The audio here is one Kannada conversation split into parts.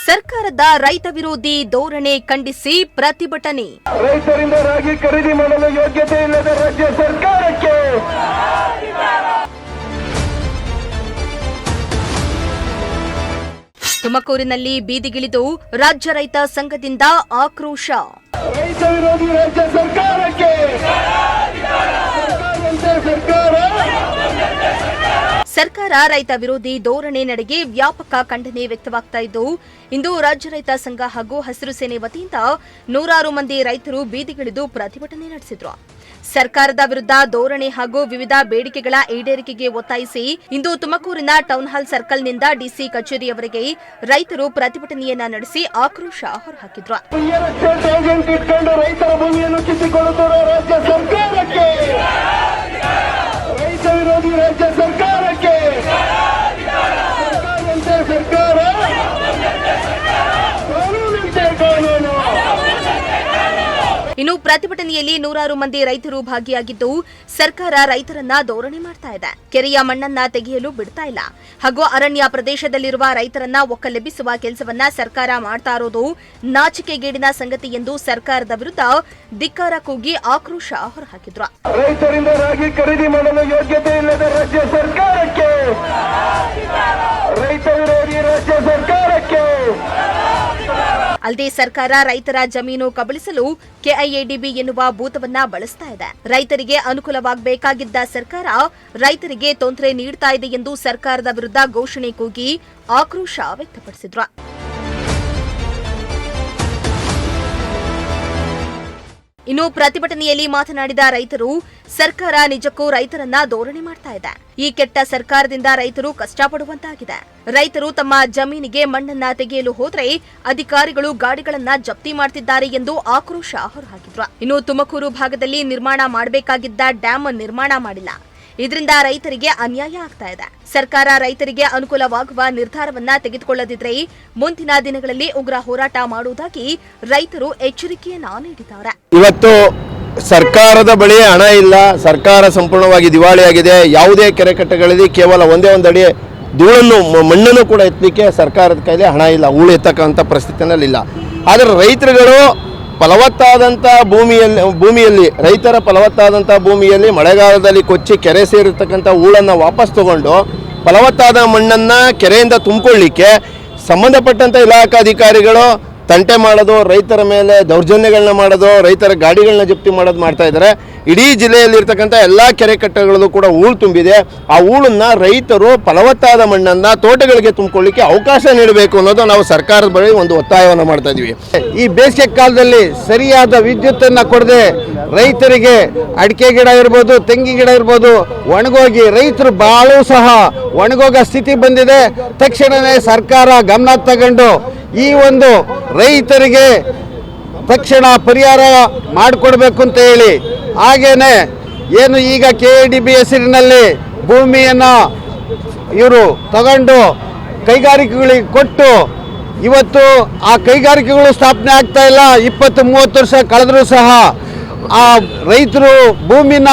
ಸರ್ಕಾರದ ರೈತ ವಿರೋಧಿ ಧೋರಣೆ ಖಂಡಿಸಿ ಪ್ರತಿಭಟನೆ. ರೈತರಿಂದ ರಾಗಿ ಖರೀದಿ ಮಾಡಲು ಯೋಗ್ಯತೆ ಇಲ್ಲದ ರಾಜ್ಯ ಸರ್ಕಾರಕ್ಕೆ ತುಮಕೂರಿನಲ್ಲಿ ಬೀದಿಗಿಳಿದು ರಾಜ್ಯ ರೈತ ಸಂಘದಿಂದ ಆಕ್ರೋಶ. ರೈತ ವಿರೋಧಿ ರಾಜ್ಯ ಸರ್ಕಾರಕ್ಕೆ ಸರ್ಕಾರ ರೈತ ವಿರೋಧಿ ಧೋರಣೆ ನಡೆಗೆ ವ್ಯಾಪಕ ಖಂಡನೆ ವ್ಯಕ್ತವಾಗ್ತಾ ಇದ್ದು, ಇಂದು ರಾಜ್ಯ ರೈತ ಸಂಘ ಹಾಗೂ ಹಸಿರು ಸೇನೆ ವತಿಯಿಂದ ನೂರಾರು ಮಂದಿ ರೈತರು ಬೀದಿಗಿಳಿದು ಪ್ರತಿಭಟನೆ ನಡೆಸಿದ್ರು. ಸರ್ಕಾರದ ವಿರುದ್ಧ ಧೋರಣೆ ಹಾಗೂ ವಿವಿಧ ಬೇಡಿಕೆಗಳ ಈಡೇರಿಕೆಗೆ ಒತ್ತಾಯಿಸಿ ಇಂದು ತುಮಕೂರಿನ ಟೌನ್ ಹಾಲ್ ಸರ್ಕಲ್ನಿಂದ ಡಿಸಿ ಕಚೇರಿಯವರೆಗೆ ರೈತರು ಪ್ರತಿಭಟನೆಯನ್ನ ನಡೆಸಿ ಆಕ್ರೋಶ ಹೊರಹಾಕಿದ್ರು. ರೈತರ ಭೂಮಿಯನ್ನು ಕಿತ್ತುಕೊಳ್ಳುತ್ತಿರುವ ರಾಜ್ಯ ಸರ್ಕಾರಕ್ಕೆ, ರೈತ ವಿರೋಧಿ ರಾಜ್ಯ ಸರ್ಕಾರಕ್ಕೆ ಸರ್ಕಾರ ಕಾನೂನು. ಇನ್ನು ಪ್ರತಿಭಟನೆಯಲ್ಲಿ ನೂರಾರು ಮಂದಿ ರೈತರು ಭಾಗಿಯಾಗಿದ್ದು, ಸರ್ಕಾರ ರೈತರನ್ನ ಧೋರಣೆ ಮಾಡ್ತಾ ಇದೆ, ಕೆರೆಯ ಮಣ್ಣನ್ನ ತೆಗೆಯಲು ಬಿಡ್ತಾ ಇಲ್ಲ ಹಾಗೂ ಅರಣ್ಯ ಪ್ರದೇಶದಲ್ಲಿರುವ ರೈತರನ್ನ ಒಕ್ಕಲೆಬ್ಬಿಸುವ ಕೆಲಸವನ್ನ ಸರ್ಕಾರ ಮಾಡ್ತಾ ಇರೋದು ನಾಚಿಕೆಗೇಡಿನ ಸಂಗತಿ ಎಂದು ಸರ್ಕಾರದ ವಿರುದ್ಧ ಧಿಕ್ಕಾರ ಕೂಗಿ ಆಕ್ರೋಶ ಹೊರಹಾಕಿದ್ರು. ರೈತರಿಂದ ರಾಗಿ ಖರೀದಿ ಮಾಡಲು ಯೋಗ್ಯತೆ ಇಲ್ಲದ ರಾಜ್ಯ ಸರ್ಕಾರಕ್ಕೆ, ರೈತ ವಿರೋಧಿ ರಾಜ್ಯ ಸರ್ಕಾರಕ್ಕೆ. ಅಲ್ಲದೆ ಸರ್ಕಾರ ರೈತರ ಜಮೀನು ಕಬಳಿಸಲು ಕೆಐಎಡಿಬಿ ಎನ್ನುವ ಭೂತವನ್ನ ಬಳಸ್ತಾ ಇದೆ. ರೈತರಿಗೆ ಅನುಕೂಲವಾಗಬೇಕಾಗಿದ್ದ ಸರ್ಕಾರ ರೈತರಿಗೆ ತೊಂದರೆ ನೀಡ್ತಾ ಇದೆ ಎಂದು ಸರ್ಕಾರದ ವಿರುದ್ಧ ಘೋಷಣೆ ಕೂಗಿ ಆಕ್ರೋಶ ವ್ಯಕ್ತಪಡಿಸಿದ್ರು. ಇನ್ನು ಪ್ರತಿಭಟನೆಯಲ್ಲಿ ಮಾತನಾಡಿದ ರೈತರು, ಸರ್ಕಾರ ನಿಜಕ್ಕೂ ರೈತರನ್ನ ಧೋರಣೆ ಮಾಡ್ತಾ ಇದೆ. ಈ ಕೆಟ್ಟ ಸರ್ಕಾರದಿಂದ ರೈತರು ಕಷ್ಟಪಡುವಂತಾಗಿದೆ. ರೈತರು ತಮ್ಮ ಜಮೀನಿಗೆ ಮಣ್ಣನ್ನ ತೆಗೆಯಲು ಹೋದ್ರೆ ಅಧಿಕಾರಿಗಳು ಗಾಡಿಗಳನ್ನ ಜಪ್ತಿ ಮಾಡ್ತಿದ್ದಾರೆ ಎಂದು ಆಕ್ರೋಶ ಹೊರಹಾಕಿದ್ರು. ಇನ್ನು ತುಮಕೂರು ಭಾಗದಲ್ಲಿ ನಿರ್ಮಾಣ ಮಾಡಬೇಕಾಗಿದ್ದ ಡ್ಯಾಂ ನಿರ್ಮಾಣ ಮಾಡಿಲ್ಲ. ಇದರಿಂದ ರೈತರಿಗೆ ಅನ್ಯಾಯ ಆಗ್ತಾ ಇದೆ. ಸರ್ಕಾರ ರೈತರಿಗೆ ಅನುಕೂಲವಾಗುವ ನಿರ್ಧಾರವನ್ನ ತೆಗೆದುಕೊಳ್ಳದಿದ್ರೆ ಮುಂದಿನ ದಿನಗಳಲ್ಲಿ ಉಗ್ರ ಹೋರಾಟ ಮಾಡುವುದಾಗಿ ರೈತರು ಎಚ್ಚರಿಕೆಯನ್ನ ನೀಡಿದ್ದಾರೆ. ಇವತ್ತು ಸರ್ಕಾರದ ಬಳಿ ಹಣ ಇಲ್ಲ, ಸರ್ಕಾರ ಸಂಪೂರ್ಣವಾಗಿ ದಿವಾಳಿಯಾಗಿದೆ. ಯಾವುದೇ ಕೆರೆ ಕಟ್ಟೆಗಳಲ್ಲಿ ಕೇವಲ ಒಂದೇ ಒಂದು ಅಡಿ ಧೂಳನ್ನು ಮಣ್ಣನ್ನು ಕೂಡ ಎತ್ತಲಿಕ್ಕೆ ಸರ್ಕಾರದ ಕೈಲಿ ಹಣ ಇಲ್ಲ, ಹೂಳು ಎತ್ತಕ್ಕಂಥ ಪರಿಸ್ಥಿತಿನಲ್ಲಿಲ್ಲ. ಆದರೆ ರೈತರುಗಳು ಫಲವತ್ತಾದಂಥ ಭೂಮಿಯಲ್ಲಿ ರೈತರ ಫಲವತ್ತಾದಂಥ ಭೂಮಿಯಲ್ಲಿ ಮಳೆಗಾಲದಲ್ಲಿ ಕೊಚ್ಚಿ ಕೆರೆ ಸೇರಿರ್ತಕ್ಕಂಥ ಹೂಳನ್ನು ವಾಪಸ್ ತಗೊಂಡು ಫಲವತ್ತಾದ ಮಣ್ಣನ್ನು ಕೆರೆಯಿಂದ ತುಂಬಿಕೊಳ್ಳಿಕ್ಕೆ ಸಂಬಂಧಪಟ್ಟಂಥ ಇಲಾಖಾಧಿಕಾರಿಗಳು ತಂಟೆ ಮಾಡೋದು, ರೈತರ ಮೇಲೆ ದೌರ್ಜನ್ಯಗಳನ್ನ ಮಾಡೋದು, ರೈತರ ಗಾಡಿಗಳನ್ನ ಜಪ್ತಿ ಮಾಡೋದು ಮಾಡ್ತಾ ಇದ್ದಾರೆ. ಇಡೀ ಜಿಲ್ಲೆಯಲ್ಲಿರ್ತಕ್ಕಂಥ ಎಲ್ಲ ಕೆರೆ ಕಟ್ಟೆಗಳಲ್ಲೂ ಕೂಡ ಹೂಳು ತುಂಬಿದೆ. ಆ ಹೂಳನ್ನು ರೈತರು ಫಲವತ್ತಾದ ಮಣ್ಣನ್ನು ತೋಟಗಳಿಗೆ ತುಂಬಿಕೊಳ್ಳಿಕ್ಕೆ ಅವಕಾಶ ನೀಡಬೇಕು ಅನ್ನೋದು ನಾವು ಸರ್ಕಾರದ ಬಳಿ ಒಂದು ಒತ್ತಾಯವನ್ನು ಮಾಡ್ತಾ ಇದ್ದೀವಿ. ಈ ಬೇಸಿಗೆ ಕಾಲದಲ್ಲಿ ಸರಿಯಾದ ವಿದ್ಯುತ್ತನ್ನು ಕೊಡದೆ ರೈತರಿಗೆ ಅಡಿಕೆ ಗಿಡ ಇರ್ಬೋದು, ತೆಂಗಿ ಗಿಡ ಇರ್ಬೋದು ಒಣಗೋಗಿ ರೈತರು ಬಾಳು ಸಹ ಒಣಗೋಗೋ ಸ್ಥಿತಿ ಬಂದಿದೆ. ತಕ್ಷಣವೇ ಸರ್ಕಾರ ಗಮನ ತಗೊಂಡು ಈ ಒಂದು ರೈತರಿಗೆ ತಕ್ಷಣ ಪರಿಹಾರ ಮಾಡಿಕೊಡ್ಬೇಕು ಅಂತ ಹೇಳಿ, ಹಾಗೇನೆ ಏನು ಈಗ ಕೆಎಡಿಬಿ ಹೆಸರಿನಲ್ಲಿ ಭೂಮಿಯನ್ನು ಇವರು ತಗೊಂಡು ಕೈಗಾರಿಕೆಗಳಿಗೆ ಕೊಟ್ಟು ಇವತ್ತು ಆ ಕೈಗಾರಿಕೆಗಳು ಸ್ಥಾಪನೆ ಆಗ್ತಾ ಇಲ್ಲ. 20-30 ವರ್ಷ ಕಳೆದರೂ ಸಹ ಆ ರೈತರು ಭೂಮಿನ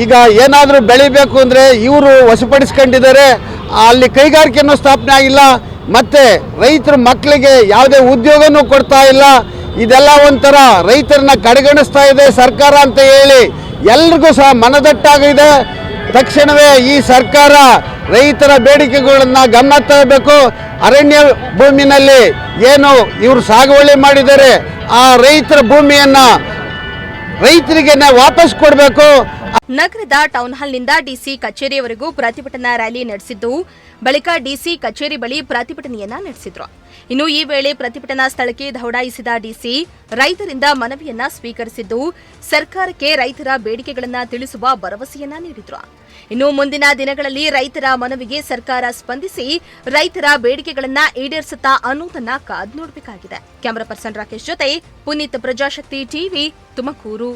ಈಗ ಏನಾದರೂ ಬೆಳಿಬೇಕು ಅಂದರೆ ಇವರು ವಶಪಡಿಸ್ಕೊಂಡಿದ್ದಾರೆ. ಅಲ್ಲಿ ಕೈಗಾರಿಕೆಯನ್ನು ಸ್ಥಾಪನೆ ಆಗಿಲ್ಲ, ಮತ್ತು ರೈತರ ಮಕ್ಕಳಿಗೆ ಯಾವುದೇ ಉದ್ಯೋಗನೂ ಕೊಡ್ತಾ ಇಲ್ಲ. ಇದೆಲ್ಲ ಒಂಥರ ರೈತರನ್ನ ಕಡೆಗಣಿಸ್ತಾ ಇದೆ ಸರ್ಕಾರ ಅಂತ ಹೇಳಿ ಎಲ್ರಿಗೂ ಸಹ ಮನದಟ್ಟಾಗಿದೆ. ತಕ್ಷಣವೇ ಈ ಸರ್ಕಾರ ರೈತರ ಬೇಡಿಕೆಗಳನ್ನು ಗಮನ ತರಬೇಕು. ಅರಣ್ಯ ಭೂಮಿನಲ್ಲಿ ಏನು ಇವರು ಸಾಗುವಳಿ ಮಾಡಿದ್ದಾರೆ ಆ ರೈತರ ಭೂಮಿಯನ್ನು ರೈತರಿಗೆ ವಾಪಸ್ ಕೊಡಬೇಕು. ನಗರದ ಟೌನ್ ಹಾಲ್ನಿಂದ ಡಿಸಿ ಕಚೇರಿಯವರೆಗೂ ಪ್ರತಿಭಟನಾ ರ್ಯಾಲಿ ನಡೆಸಿದ್ದು, ಬಳಿಕ ಡಿಸಿ ಕಚೇರಿ ಬಳಿ ಪ್ರತಿಭಟನೆಯನ್ನ ನಡೆಸಿದ್ರು. ಇನ್ನು ಈ ವೇಳೆ ಪ್ರತಿಭಟನಾ ಸ್ಥಳಕ್ಕೆ ದೌಡಾಯಿಸಿದ ಡಿಸಿ ರೈತರಿಂದ ಮನವಿಯನ್ನ ಸ್ವೀಕರಿಸಿದ್ದು, ಸರ್ಕಾರಕ್ಕೆ ರೈತರ ಬೇಡಿಕೆಗಳನ್ನ ತಿಳಿಸುವ ಭರವಸೆಯನ್ನ ನೀಡಿದ್ರು. ಇನ್ನು ಮುಂದಿನ ದಿನಗಳಲ್ಲಿ ರೈತರ ಮನವಿಗೆ ಸರ್ಕಾರ ಸ್ಪಂದಿಸಿ ರೈತರ ಬೇಡಿಕೆಗಳನ್ನ ಈಡೇರಿಸುತ್ತಾ ಅನ್ನೋದನ್ನ ಕಾದು ನೋಡಬೇಕಾಗಿದೆ. ಕ್ಯಾಮರಾ ಪರ್ಸನ್ ರಾಕೇಶ್ ಜೊತೆ ಪುನೀತ್, ಪ್ರಜಾಶಕ್ತಿ ಟಿವಿ, ತುಮಕೂರು.